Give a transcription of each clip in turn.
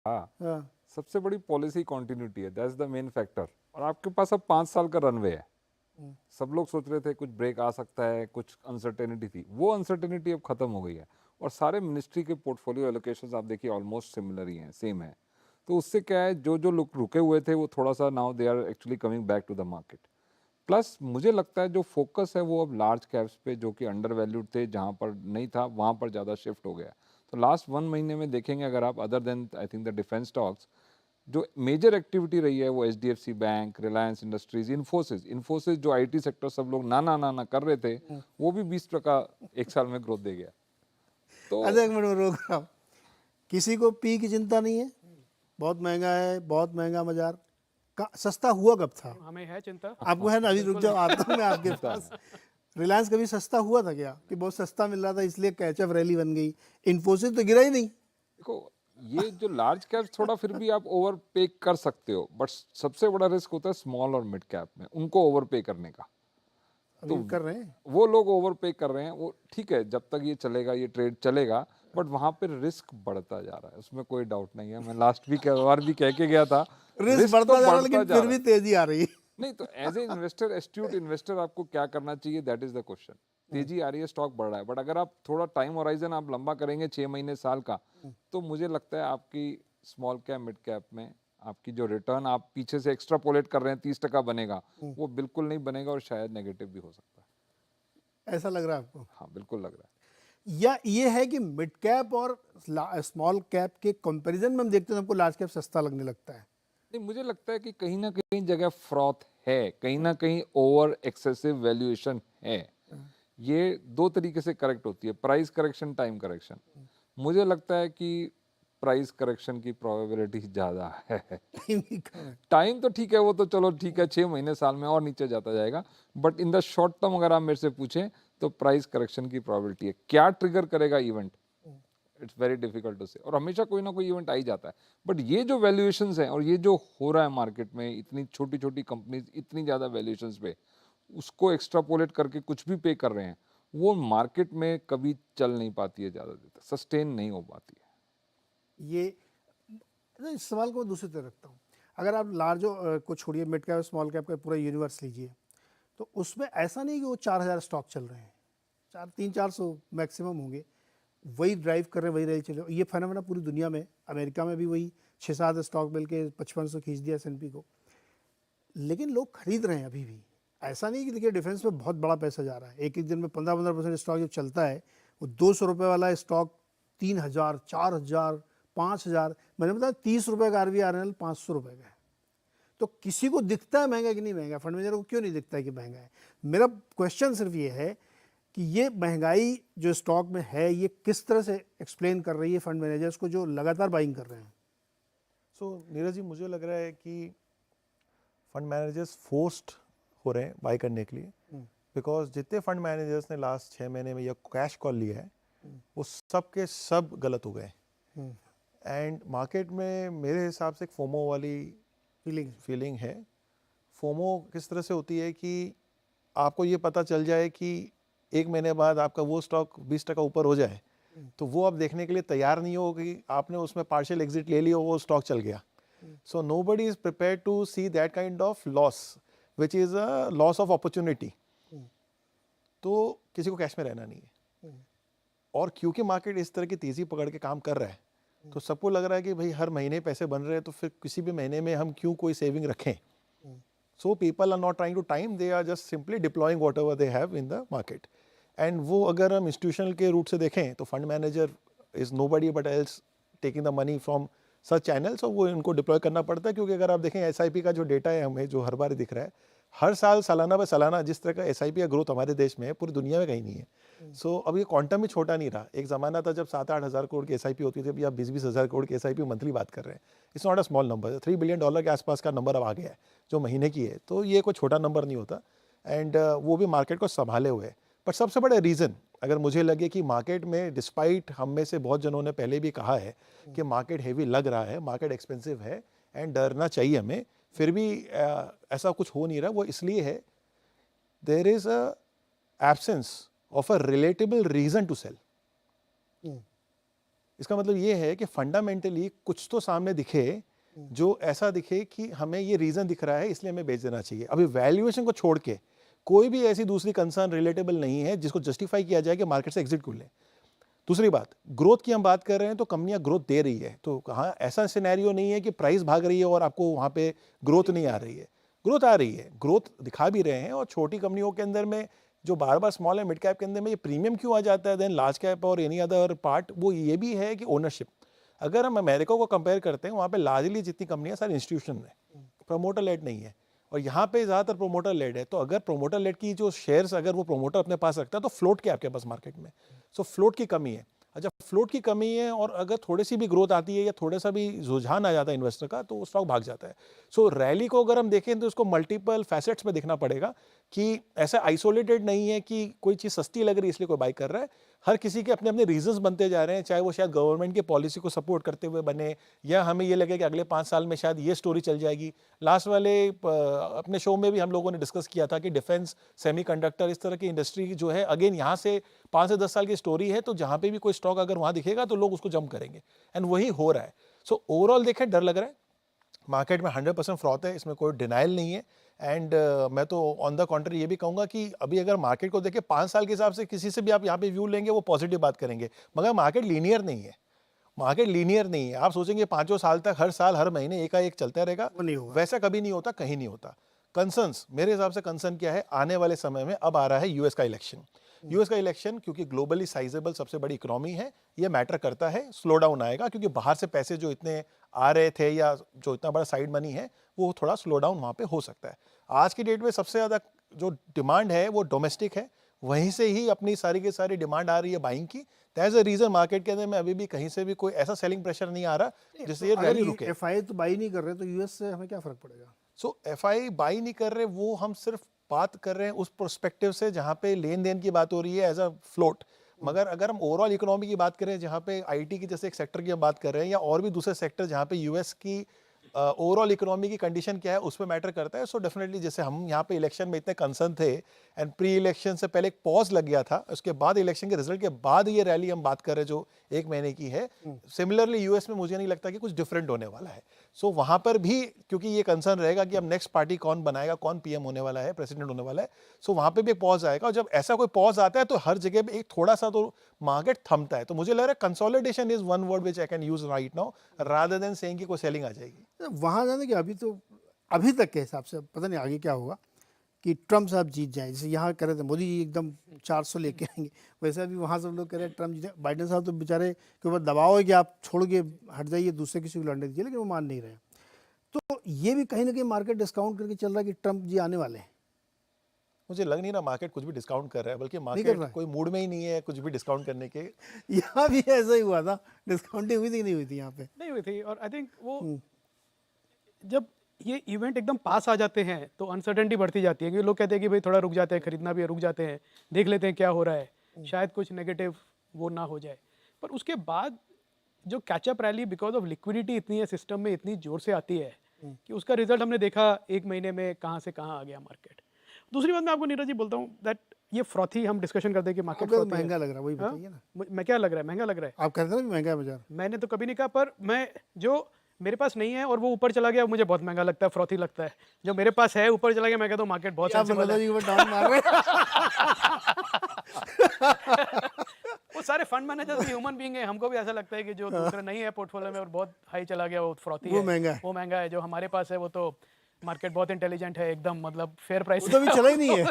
हाँ, सबसे बड़ी पॉलिसी कॉन्टिन्यूटी है, दैट्स द मेन फैक्टर। और आपके पास अब 5 साल का रनवे है। सब लोग सोच रहे थे कुछ ब्रेक आ सकता है, कुछ अनसर्टेनिटी थी, वो अनसर्टेनिटी अब खत्म हो गई है। और सारे मिनिस्ट्री के पोर्टफोलियो एलोकेशंस आप देखिए ऑलमोस्ट सिमिलर ही हैं, सेम है। तो उससे क्या है, जो जो लोग रुके हुए थे वो थोड़ा सा now they are actually coming back to the market. Plus मुझे लगता है जो फोकस है वो अब लार्ज कैप्स पे, जो कि अंडर वैल्यूड थे, जहाँ पर नहीं था वहाँ पर ज़्यादा शिफ्ट हो गया। तो लास्ट 1 महीने में देखेंगे अगर आप, other than I think the defence stocks, जो मेजर एक्टिविटी रही है वो एचडीएफसी बैंक, रिलायंस इंडस्ट्रीज, इन्फोसिस। इन्फोसिस जो आईटी सेक्टर सब लोग ना ना ना ना कर रहे थे, वो भी 20% एक साल में ग्रोथ दे गया। तो अच्छा एक मिनट में रोक रहा हूँ। किसी को पी की चिंता नहीं है, बहुत महंगा है, बहुत महंगा बाजार का। सस्ता हुआ कब था? हमें है चिंता। आपको है ना? अभी रुक बिल्कुल जाओ, है। आता हूँ मैं आपके चिंता पास। है। रिलायंस कभी सस्ता हुआ था क्या? कि बहुत सस्ता मिल रहा था इसलिए कैचअप रैली बन गई? इन्फोसिस तो गिरा ही नहीं। देखो, ये जो लार्ज कैप्स थोड़ा फिर भी आप ओवर पे कर सकते हो, बट सबसे बड़ा रिस्क होता है स्मॉल और मिड कैप में, उनको ओवर पे करने का। अभी तो भी कर रहे हैं। वो लोग ओवर पे कर रहे हैं, वो ठीक है, जब तक ये चलेगा, ये ट्रेड चलेगा। बट वहां पे रिस्क बढ़ता जा रहा है, उसमें कोई डाउट नहीं है। मैं लास्ट वीक बार भी कह के गया था, रिस्क रिस्क तो बढ़ता जा रहा है, बढ़ता लेकिन जा फिर रहा भी है। तेजी आ रही है। नहीं तो as a investor, astute investor, आपको क्या करना चाहिए, दैट इज द क्वेश्चन। तेजी आ रही है, स्टॉक बढ़ रहा है, बट अगर आप थोड़ा टाइम होराइजन आप लंबा करेंगे, 6 महीने साल का, तो मुझे लगता है आपकी स्मॉल कैप मिड कैप में आपकी जो रिटर्न आप पीछे से एक्स्ट्रापोलेट कर रहे हैं 30% बनेगा, वो बिल्कुल नहीं बनेगा, और शायद नेगेटिव भी हो सकता है। ऐसा लग रहा है आपको? हाँ, बिल्कुल लग रहा है। या ये है कि मिड कैप और स्मॉल कैप के कंपैरिजन में हम देखते हैं, हमको लार्ज कैप सस्ता लगने लगता है। नहीं, मुझे लगता है कि कहीं ना कहीं जगह फ्रॉथ है, कहीं ना कहीं ओवर एक्सेसिव वैल्यूएशन है। ये दो तरीके से करेक्ट होती है, प्राइस करेक्शन, टाइम करेक्शन। मुझे लगता है कि प्राइस करेक्शन की प्रोबेबिलिटी ज़्यादा है। टाइम ही कम है। टाइम तो ठीक है, वो तो चलो ठीक है, 6 महीने साल में और नीचे जाता जाएगा। But in the short term अगर आप मेरे से पूछें, तो प्राइस करेक्शन की प्रोबेबिलिटी है। क्या ट्रिगर करेगा event, it's very difficult to say, और हमेशा कोई ना कोई इवेंट आ ही जाता है। बट ये जो वैल्यूएशंस हैं और ये जो हो रहा है मार्केट में, इतनी छोटी छोटी कंपनीज इतनी ज़्यादा वैल्यूएशंस पे, उसको एक्स्ट्रापोलेट करके कुछ भी पे कर रहे हैं, वो मार्केट में कभी चल नहीं पाती है, ज़्यादा देर तक सस्टेन नहीं हो पाती है। ये इस सवाल को मैं दूसरी तरह रखता हूँ। अगर आप लार्ज को छोड़िए, मिड कैप स्मॉल कैप का पूरा यूनिवर्स लीजिए, तो उसमें ऐसा नहीं कि वो 4,000 स्टॉक चल रहे हैं। 400 मैक्सिमम होंगे, वही ड्राइव कर रहे हैं, वही रहे चले। ये फेनोमेना पूरी दुनिया में, अमेरिका में भी वही 6-7 स्टॉक मिल के 5500 खींच दिया S&P को। लेकिन लोग खरीद रहे हैं अभी भी। ऐसा नहीं कि देखिए डिफेंस में बहुत बड़ा पैसा जा रहा है। एक एक दिन में 15-15% स्टॉक जो चलता है, वो 200 रुपये वाला स्टॉक 3,000, 4,000, 5,000, मैंने बताया 30 रुपये का RVRNL 500 रुपये का है। तो किसी को दिखता है महंगा कि नहीं महंगा, फंड मैनेजर को क्यों नहीं दिखता है कि महंगा है? मेरा क्वेश्चन सिर्फ ये है कि ये महंगाई जो स्टॉक में है, ये किस तरह से एक्सप्लेन कर रही है फंड मैनेजर्स को जो लगातार बाइंग कर रहे हैं? नीरज जी, मुझे लग रहा है कि फंड मैनेजर्स फोर्स्ड हो रहे हैं बाई करने के लिए, बिकॉज जितने फंड मैनेजर्स ने लास्ट 6 महीने में यह कैश कॉल लिया है, वो सब के सब गलत हो गए। एंड मार्केट में मेरे हिसाब से एक फोमो वाली फीलिंग है। फोमो किस तरह से होती है कि आपको ये पता चल जाए कि 1 महीने बाद आपका वो स्टॉक 20% ऊपर हो जाए, तो वो आप देखने के लिए तैयार नहीं हो कि आपने उसमें पार्शियल एग्जिट ले लिया, वो स्टॉक चल गया। So nobody is prepared to see that kind of loss, which is a loss of opportunity. तो किसी को कैश में रहना नहीं है। और क्योंकि मार्केट इस तरह की तेजी पकड़ के काम कर रहा है, तो सबको लग रहा है कि भाई हर महीने पैसे बन रहे हैं, तो फिर किसी भी महीने में हम क्यों कोई सेविंग रखें। So people are not trying to time, they are just simply deploying whatever they have in the market. And वो अगर हम इंस्टीट्यूशनल के रूट से देखें, तो fund manager is nobody but else taking the money from such channels, और वो इनको डिप्लॉय करना पड़ता है। क्योंकि अगर आप देखें SIP का जो डेटा है हमें जो हर बार दिख रहा है, हर साल सालाना ब सालाना जिस तरह का SIP का ग्रोथ हमारे देश में है, पूरी दुनिया में कहीं नहीं है। सो अब ये क्वांटम भी छोटा नहीं रहा। एक ज़माना था जब 7-8 हज़ार करोड़ की SIP होती थी, अभी आप 20-20 हज़ार करोड़ की SIP मंथली बात कर रहे हैं। It's not a small number. $3 billion के आसपास का नंबर अब आ गया है जो महीने की है, तो ये कोई छोटा नंबर नहीं होता। एंड वो भी मार्केट को संभाले हुए है। पर सबसे बड़ा रीज़न अगर मुझे लगे कि मार्केट में, डिस्पाइट हम में से बहुत जनों ने पहले भी कहा है कि मार्केट हेवी लग रहा है, मार्केट एक्सपेंसिव है एंड डरना चाहिए हमें, फिर भी ऐसा कुछ हो नहीं रहा, वो इसलिए है there is a absence of a relatable reason to sell. इसका मतलब ये है कि फंडामेंटली कुछ तो सामने दिखे जो ऐसा दिखे कि हमें ये रीजन दिख रहा है इसलिए हमें बेच देना चाहिए। अभी वैल्यूएशन को छोड़ के कोई भी ऐसी दूसरी कंसर्न रिलेटेबल नहीं है जिसको जस्टिफाई किया जाए कि मार्केट से एग्जिट कर ले। दूसरी बात, ग्रोथ की हम बात कर रहे हैं तो कंपनियां ग्रोथ दे रही है, तो कहाँ ऐसा सिनेरियो नहीं है कि प्राइस भाग रही है और आपको वहां पे ग्रोथ नहीं आ रही है। ग्रोथ आ रही है, ग्रोथ दिखा भी रहे हैं। और छोटी कंपनियों के अंदर में जो बार बार स्मॉल एंड मिड कैप के अंदर में ये प्रीमियम क्यों आ जाता है देन लार्ज कैप और एनी अदर पार्ट, वो ये भी है कि ओनरशिप। अगर हम अमेरिका को कंपेयर करते हैं, वहाँ पे लार्जली जितनी कंपनियां सारी इंस्टीट्यूशन है, प्रोमोटर लेड नहीं है। और यहाँ पे ज़्यादातर प्रोमोटर लेड है। तो अगर प्रोमोटर लेड की जो शेयर्स अगर वो प्रोमोटर अपने पास रखता है तो फ्लोट क्या आपके पास मार्केट में, सो फ्लोट की कमी है। अच्छा, फ्लोट की कमी है और अगर थोड़ी सी भी ग्रोथ आती है या थोड़ा सा भी रुझान आ जाता है इन्वेस्टर का तो स्टॉक भाग जाता है। सो रैली को अगर हम देखें तो उसको मल्टीपल फैसेट्स में देखना पड़ेगा कि ऐसा आइसोलेटेड नहीं है कि कोई चीज़ सस्ती लग रही है इसलिए कोई बाई कर रहा है। हर किसी के अपने अपने रीजंस बनते जा रहे हैं, चाहे वो शायद गवर्नमेंट की पॉलिसी को सपोर्ट करते हुए बने या हमें ये लगे कि अगले 5 साल में शायद ये स्टोरी चल जाएगी। लास्ट वाले अपने शो में भी हम लोगों ने डिस्कस किया था कि डिफेंस, सेमीकंडक्टर, इस तरह की इंडस्ट्री जो है अगेन यहाँ से 5 से 10 साल की स्टोरी है, तो जहाँ पे भी कोई स्टॉक अगर वहाँ दिखेगा तो लोग उसको जंप करेंगे एंड वही हो रहा है। सो ओवरऑल देखें डर लग रहा है, मार्केट में 100% फ्रॉथ है, इसमें कोई डिनाइल नहीं है। एंड मैं तो ऑन द कॉन्ट्री ये भी कहूँगा कि अभी अगर मार्केट को देखें 5 साल के हिसाब से किसी से भी आप यहाँ पे व्यू लेंगे वो पॉजिटिव बात करेंगे, मगर मार्केट लीनियर नहीं है। मार्केट लीनियर नहीं है। आप सोचेंगे 5 साल तक हर साल हर महीने एकाएक चलता रहेगा, वो नहीं होगा। वैसा कभी नहीं होता, कहीं नहीं होता। कंसर्न्स मेरे हिसाब से कंसर्न क्या है, आने वाले समय में अब आ रहा है यूएस का इलेक्शन। यूएस का इलेक्शन क्योंकि ग्लोबली साइजेबल सबसे बड़ी इकोनॉमी है, ये मैटर करता है। स्लो डाउन आएगा क्योंकि बाहर से पैसे जो इतने आ रहे थे या जो इतना बड़ा साइड मनी है वो थोड़ा स्लो डाउन वहाँ पे हो सकता है। आज की डेट में सबसे ज़्यादा जो डिमांड है वो डोमेस्टिक है, वहीं से ही अपनी सारी की सारी डिमांड आ रही है बाइंग की। दैट्स अ रीजन मार्केट के अंदर में अभी भी कहीं से भी कोई ऐसा सेलिंग प्रेशर नहीं आ रहा जिससे ये रैली रुके। एफआई तो बाई नहीं कर रहे तो यूएस से हमें क्या फर्क पड़ेगा? सो एफआई बाई नहीं कर रहे, वो हम सिर्फ बात कर रहे हैं उस पर्सपेक्टिव से जहाँ पे लेन देन की बात हो रही है एज अ फ्लोट। मगर अगर हम ओवरऑल इकोनॉमी की बात करें, जहाँ पे आईटी की जैसे एक सेक्टर की हम बात कर रहे हैं या और भी दूसरे सेक्टर जहाँ पे यूएस की ओवरऑल इकोनॉमी की कंडीशन क्या है उस पर मैटर करता है। सो डेफिनेटली जैसे हम यहाँ पे इलेक्शन में इतने कंसर्न थे एंड प्री इलेक्शन से पहले एक पॉज लग गया था, उसके बाद इलेक्शन के रिजल्ट के बाद ये रैली हम बात कर रहे हैं जो 1 महीने की है, सिमिलरली यूएस में मुझे नहीं लगता कि कुछ डिफरेंट होने वाला है। सो वहाँ पर भी क्योंकि ये कंसर्न रहेगा कि अब नेक्स्ट पार्टी कौन बनाएगा, कौन पीएम होने वाला है, प्रेसिडेंट होने वाला है, सो वहाँ पे भी एक पॉज आएगा। और जब ऐसा कोई पॉज आता है तो हर जगह पे एक थोड़ा सा तो मार्केट थमता है। तो मुझे लग रहा है consolidation is one word which I can use right now rather than saying कि कोई सेलिंग आ जाएगी। वहाँ जाने कि अभी तक के हिसाब से पता नहीं आगे क्या होगा कि ट्रम्प साहब जीत जाए। जैसे यहाँ कह रहे थे मोदी जी एकदम 400 लेके आएंगे, वैसे अभी वहाँ सब लोग कह रहे हैं ट्रम्प जीते। बाइडेन साहब तो बेचारे के ऊपर दबाव है कि आप छोड़ के हट जाइए, दूसरे किसी को लड़ने दीजिए, लेकिन वो मान नहीं रहे। तो ये भी कहीं ना कहीं मार्केट डिस्काउंट करके चल रहा है कि ट्रम्प जी आने वाले हैं। मुझे लग नहीं रहा मार्केट कुछ भी डिस्काउंट कर रहा है, बल्कि कर मार्केट रहा है। कोई मूड में ही नहीं है कुछ भी डिस्काउंट करने के। यहाँ भी ऐसा ही हुआ था, डिस्काउंटिंग हुई थी कि नहीं हुई थी यहाँ पे? नहीं हुई थी। और आई थिंक वो जब ये इवेंट एकदम पास आ जाते हैं तो अनसर्टेनिटी बढ़ती जाती है, क्योंकि लोग कहते हैं कि भाई थोड़ा रुक जाते हैं, खरीदना भी रुक जाते हैं, देख लेते हैं क्या हो रहा है, शायद कुछ नेगेटिव वो ना हो जाए। पर उसके बाद जो catch up rally because of liquidity इतनी है सिस्टम में, इतनी जोर से आती है कि उसका रिजल्ट हमने देखा 1 महीने में कहाँ से कहाँ आ गया मार्केट। दूसरी बात मैं आपको नीरज जी बोलता हूँ दैट ये फ्रॉथी हम डिस्कशन करते हैं कि मार्केट आपको तो महंगा लग रहा है, वही बताइए ना। मैं क्या लग रहा है, महंगा लग रहा है? आप कहते हैं ना कि महंगा है बाजार। मैंने तो कभी नहीं कहा, पर मैं जो मेरे पास नहीं है और वो ऊपर चला गया मुझे बहुत महंगा लगता है, फ्रॉथी लगता है। जो मेरे पास है ऊपर चला गया मैं कहता हूँ मार्केट बहुत सेंसिबल है। डाउन मार रहे वो सारे फंड मैनेजर्स भी ह्यूमन बीइंग है, हमको भी ऐसा लगता है कि जो दूसरा नहीं है पोर्टफोलियो में और बहुत हाई चला गया वो फ्रॉथी वो है, महंगा है। वो महंगा है। जो हमारे पास है वो तो मार्केट बहुत इंटेलिजेंट है एकदम, मतलब फेयर प्राइस वो तो अभी चला ही नहीं है।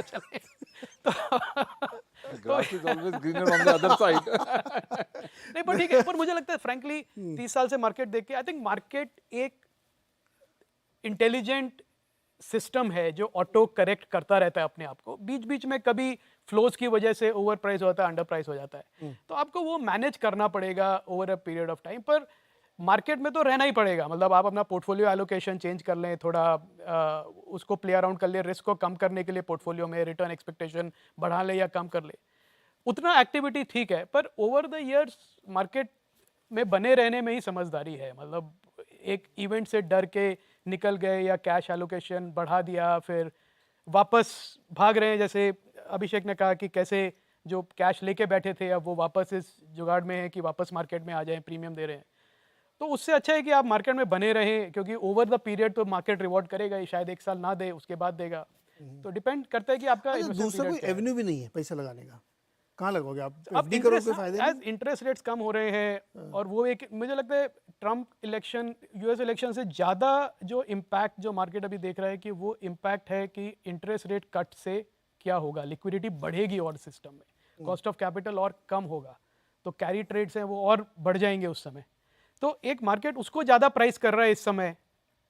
grass is always greener on the other side. नहीं पर ठीक है, पर मुझे लगता है फ्रैंकली 30 साल से मार्केट देख के आई थिंक मार्केट एक इंटेलिजेंट सिस्टम है जो ऑटो करेक्ट करता रहता है अपने आप को। बीच बीच में कभी फ्लोज की वजह से ओवर प्राइस होता है, अंडर प्राइस हो जाता है, तो आपको वो मैनेज करना पड़ेगा over a period of time. पर मार्केट में तो रहना ही पड़ेगा, मतलब आप अपना पोर्टफोलियो एलोकेशन चेंज कर लें, थोड़ा उसको प्ले अराउंड कर लें, रिस्क को कम करने के लिए पोर्टफोलियो में रिटर्न एक्सपेक्टेशन बढ़ा ले या कम कर ले, उतना एक्टिविटी ठीक है। पर ओवर द ईयर्स मार्केट में बने रहने में ही समझदारी है। मतलब एक इवेंट से डर के निकल गए या कैश एलोकेशन बढ़ा दिया फिर वापस भाग रहे हैं। जैसे अभिषेक ने कहा कि कैसे जो कैश लेके बैठे थे अब वो वापस इस जुगाड़ में है कि वापस मार्केट में आ जाएं, प्रीमियम दे रहे हैं। तो उससे अच्छा है कि आप मार्केट में बने रहें, क्योंकि ओवर द पीरियड तो मार्केट रिवॉर्ड करेगा ही, शायद 1 साल ना दे उसके बाद देगा। तो डिपेंड करता है कि आपका अच्छा, इन्वेस्टमेंट दूसरा पीरियड कोई क्या है। एवेन्यू भी नहीं है पैसा लगाने का, कहाँ लगोगे आप? अब एफडी करोगे कोई इंटरेस्ट फायदे एज नहीं? इंटरेस्ट रेट्स कम हो रहे हैं और वो एक मुझे लगता है ट्रम्प इलेक्शन, यूएस इलेक्शन से ज़्यादा जो इम्पैक्ट जो मार्केट अभी देख रहा है कि वो इम्पैक्ट है कि इंटरेस्ट रेट कट से क्या होगा, लिक्विडिटी बढ़ेगी और सिस्टम में, कॉस्ट ऑफ कैपिटल और कम होगा, तो कैरी ट्रेड्स हैं वो और बढ़ जाएंगे उस समय। तो एक मार्केट उसको ज़्यादा प्राइस कर रहा है इस समय,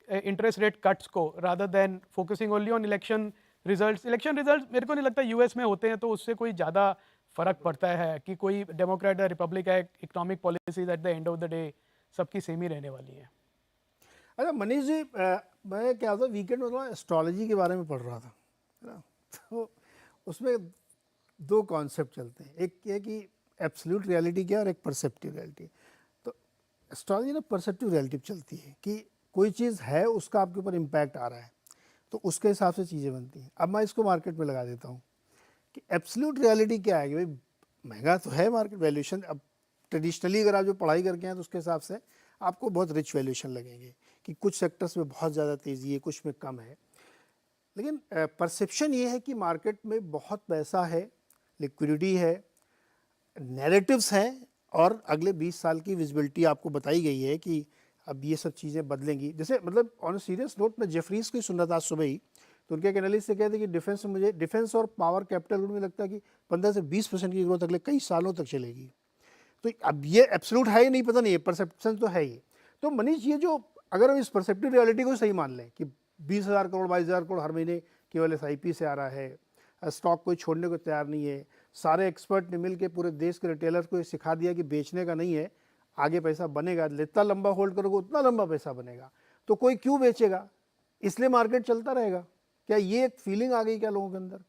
इंटरेस्ट रेट कट्स को, rather than focusing only on election results. Election results मेरे को नहीं लगता यूएस में होते हैं तो उससे कोई ज़्यादा फर्क पड़ता है कि कोई डेमोक्रेट है रिपब्लिक है, economic policies at the end of the day सबकी सेम ही रहने वाली है। अच्छा मनीष जी, मैं क्या था वीकेंड में थोड़ा एस्ट्रोलॉजी के बारे में पढ़ रहा था, है ना? तो उसमें दो कॉन्सेप्ट चलते हैं, एक ये कि एब्सोल्यूट रियलिटी क्या है और एक परसेप्टिव रियलिटी। तो एस्ट्रोलॉजी ना परसेप्टिव रियलिटी पे चलती है कि कोई चीज़ है उसका आपके ऊपर इम्पैक्ट आ रहा है, तो उसके हिसाब से चीज़ें बनती हैं। अब मैं इसको मार्केट में लगा देता हूँ कि एब्सोल्यूट रियलिटी क्या है कि भाई महंगा तो है मार्केट वैल्यूएशन। अब ट्रेडिशनली अगर आप जो पढ़ाई करके हैं तो उसके हिसाब से आपको बहुत रिच वैल्यूएशन लगेंगे कि कुछ सेक्टर्स में बहुत ज़्यादा तेज़ी है, कुछ में कम है। लेकिन परसेप्शन ये है कि मार्केट में बहुत पैसा है, लिक्विडिटी है, नैरेटिव्स हैं और अगले 20 साल की विजिबिलिटी आपको बताई गई है कि अब ये सब चीज़ें बदलेंगी। जैसे मतलब ऑन सीरियस नोट में जेफरीज को सुना था आज सुबह ही, तो उनके एक एनालिस्ट से कहते हैं कि डिफेंस में मुझे डिफेंस और पावर कैपिटल में लगता है कि 15 से 20% की ग्रोथ अगले कई सालों तक चलेगी। तो अब ये एब्सोल्यूट है ही नहीं, पता नहीं है, परसेप्शन तो है ही। तो मनीष ये जो अगर हम इस परसेप्टिव रियलिटी को सही मान लें कि 20,000 करोड़ 22,000 करोड़ हर महीने केवल SIP से आ रहा है, स्टॉक कोई छोड़ने को तैयार नहीं है, सारे एक्सपर्ट ने मिल के पूरे देश के रिटेलर को ये सिखा दिया कि बेचने का नहीं है, आगे पैसा बनेगा, जितना लंबा होल्ड करोगे उतना लंबा पैसा बनेगा, तो कोई क्यों बेचेगा, इसलिए मार्केट चलता रहेगा। क्या ये एक फीलिंग आ गई क्या लोगों के अंदर?